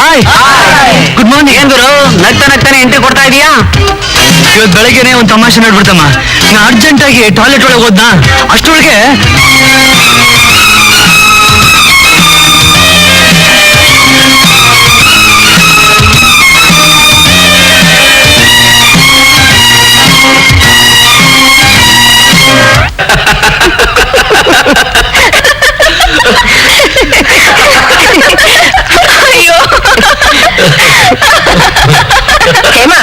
Hi good morning. ಏನ್ ಗುರು ನಗ್ತಾ ನಗ್ತಾನೆ entry ಕೊಡ್ತಾ ಇದೀಯಾ? ಇವತ್ತು ಬೆಳಗ್ಗೆನೆ ಒಂದು ತಮಾಷೆ ನೋಡ್ಬಿಡ್ತಮ್ಮ. ನಾ ಅರ್ಜೆಂಟ್ ಆಗಿ ಟಾಯ್ಲೆಟ್ ಒಳಗೆ ಹೋದ್ನಾ, ಅಷ್ಟೊಳಗೆ ಹೇಮಾ,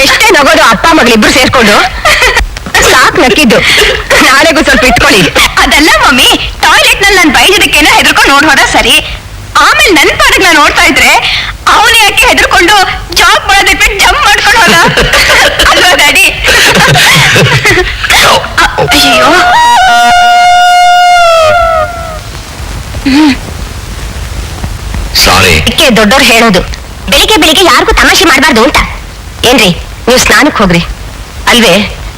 ಎಷ್ಟೇ ನಗೋದು ಅಪ್ಪ ಮಗಳಿಬ್ರು ಸೇರ್ಕೊಂಡು ಸಾಕ್ ನಕ್ಕಿದ್ದು. ನಾಳೆಗೂ ಸ್ವಲ್ಪ ಇಟ್ಕೊಳ್ಳಿ. ಅದಲ್ಲ ಮಮ್ಮಿ, ಟಾಯ್ಲೆಟ್ ನಲ್ಲಿ ನನ್ ಬೈದಿದ್ದಕ್ಕೇನೋ ಹೆದರ್ಕೊಂಡು ನೋಡ್ಬೋದ ಸರಿ. ಆಮೇಲೆ ನನ್ ಪಾಡಕ್ ನಾನು ನೋಡ್ತಾ ಇದ್ರೆ ಅವನು ಯಾಕೆ ಹೆದರ್ಕೊಂಡು ಜಾಬ್ ಮಾಡೋದಕ್ಕೆ ಬಿಟ್ಟು ಜಂಪ್ ಮಾಡ್ಕೊಂಡು ಹೋದ ಅಲ್ವಾ ಡ್ಯಾಡಿ? ಅಯ್ಯೋ, ಸಾರಿ. ದೊಡ್ಡವ್ರು ಹೇಳೋದು ಬೆಳಿಗ್ಗೆ ಬೆಳಿಗ್ಗೆ ಯಾರಿಗೂ ತಮಾಷೆ ಮಾಡಬಾರ್ದು ಅಂತ. ಏನ್ರಿ, ನೀವು ಸ್ನಾನಕ್ಕೆ ಹೋಗ್ರಿ. ಅಲ್ವೇ,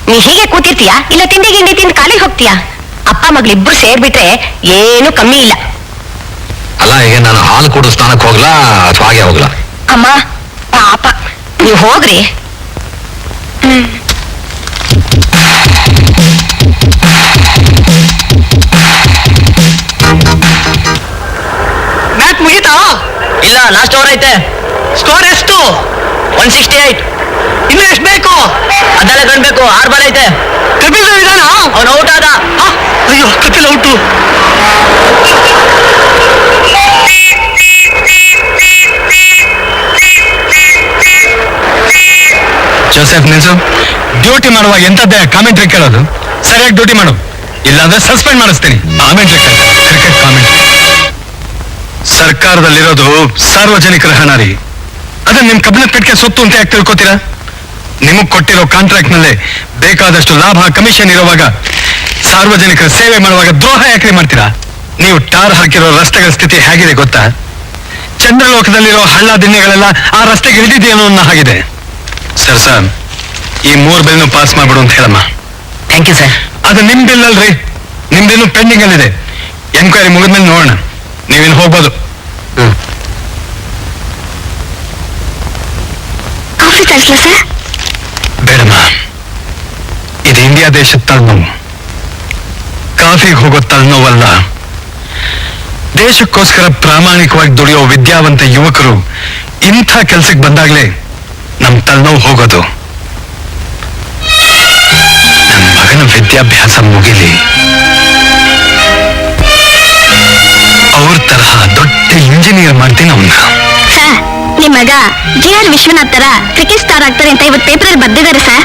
ನೀ ಹೀಗೆ ಕೂತಿರ್ತೀಯಾ ಇಲ್ಲ ತಿಂಡಿ ಗಿಂಡಿ ತಿಂದು ಕಾಲಿಗೆ ಹೋಗ್ತೀಯಾ? ಅಪ್ಪ ಮಗಳಿಬ್ರು ಸೇರ್ಬಿಟ್ರೆ ಏನು ಕಮ್ಮಿ ಇಲ್ಲ. ಅಲ್ಲ, ಈಗ ನಾನು ಹಾಲು ಕೊಡು ಸ್ನಾನಕ್ಕೆ ಹೋಗ್ಲಾ ಅಥವಾ ಹಾಗೆ ಹೋಗ್ಲಾ? ಅಮ್ಮ ಪಾಪ, ನೀವು ಹೋಗ್ರಿ. ಮ್ಯಾಚ್ ಮುಗೀತಾ? ಇಲ್ಲ, ಲಾಸ್ಟ್ ಓವರ್ ಐತೆ. ಸ್ಕೋರ್ ಎಷ್ಟು? 168. ಇನ್ನು ಎಷ್ಟು ಬೇಕು? ಅದೆಲ್ಲ ಗಣ್ಬೇಕು. 6 ಬಾಲ್ ಐತೆ. ಕಪಿಲ್ ದೇವ್ ಇದಾನ? ಅವನು ಔಟ್ ಆದ. ಅಯ್ಯೋ, ಕಪಿಲ್ ಔಟು. ಜೋಸೆಫ್ ನಿಲ್ಸು. ಡ್ಯೂಟಿ ಮಾಡುವಾಗ ಎಂತದ್ದೇ ಕಾಮೆಂಟ್ರಿ ಕೇಳೋದು? ಸರಿಯಾಗಿ ಡ್ಯೂಟಿ ಮಾಡು, ಇಲ್ಲಾಂದ್ರೆ ಸಸ್ಪೆಂಡ್ ಮಾಡಿಸ್ತೀನಿ. Commentary cricket commentary. ಸರ್ಕಾರದಲ್ಲಿರೋದು ಸಾರ್ವಜನಿಕರ ಹಣ ರೀ. ಅದನ್ನ ನಿಮ್ ಕಬ್ಬಿಣದ ಪೆಟ್ಟಿಗೆ ಸೊತ್ತು ಅಂತ ಯಾಕೆ ತಿಳ್ಕೊತೀರಾ? ನಿಮಗ್ ಕೊಟ್ಟಿರೋ ಕಾಂಟ್ರಾಕ್ಟ್ ನಲ್ಲೇ ಬೇಕಾದಷ್ಟು ಲಾಭ ಕಮಿಷನ್ ಇರುವಾಗ ಸಾರ್ವಜನಿಕರ ಸೇವೆ ಮಾಡುವಾಗ ದ್ರೋಹ ಯಾಕೆ ಮಾಡ್ತೀರಾ? ನೀವು ಟಾರ್ ಹಾಕಿರೋ ರಸ್ತೆಗಳ ಸ್ಥಿತಿ ಹೇಗಿದೆ ಗೊತ್ತಾ? ಚಂದ್ರಲೋಕದಲ್ಲಿರೋ ಹಳ್ಳ ದಿಣ್ಣೆಗಳೆಲ್ಲ ಆ ರಸ್ತೆಗೆ ಇಳಿದಿದೆಯೇನೋ ಅನ್ನೋ ಹಾಗಿದೆ. ಸರ್, ಈ 3 ಬಿಲ್ನು ಪಾಸ್ ಮಾಡ್ಬಿಡು ಅಂತ ಹೇಳಮ್ಮ. Thank you sir. ಅದು ನಿಮ್ ಬಿಲ್ ಅಲ್ರಿ, ನಿಮ್ದಿನ್ನು ಪೆಂಡಿಂಗ್ ಅಲ್ಲಿದೆ. ಎನ್ಕ್ವೈರಿ ಮುಗಿದ್ಮೇಲೆ ನೋಡೋಣ. ನೀವಿನ್ ಹೋಗ್ಬೋದು. ಕಾಫಿ ತರಿಸ್ಲಾ ಸರ್? ಬೇಡಮ್ಮ, ಇದು ಇಂಡಿಯಾ ದೇಶದ ತಲೆನೋವು. ಕಾಫಿಗೆ ಹೋಗೋ ತಲೆನೋವಲ್ಲ. ದೇಶಕ್ಕೋಸ್ಕರ ಪ್ರಾಮಾಣಿಕವಾಗಿ ದುಡಿಯೋ ವಿದ್ಯಾವಂತ ಯುವಕರು ಇಂಥ ಕೆಲ್ಸಕ್ಕೆ ಬಂದಾಗ್ಲೇ ನಮ್ ತಲೆನೋವು ಹೋಗೋದು. ನನ್ನ ಮಗನ ವಿದ್ಯಾಭ್ಯಾಸ ಮುಗಿಲಿ, ಅವ್ರ ತರಹ ದೊಡ್ಡ ಇಂಜಿನಿಯರ್ ಮಾಡ್ತೀನಿ ಅವನ್ನ. ಸರ್, ನಿಮ್ ಮಗ JR ವಿಶ್ವನಾಥ್ ತರ ಕ್ರಿಕೆಟ್ ಸ್ಟಾರ್ ಆಗ್ತಾರೆ ಅಂತ ಇವತ್ತು ಪೇಪರ್ ಅಲ್ಲಿ ಬರ್ದಿದ್ದಾರೆ ಸರ್.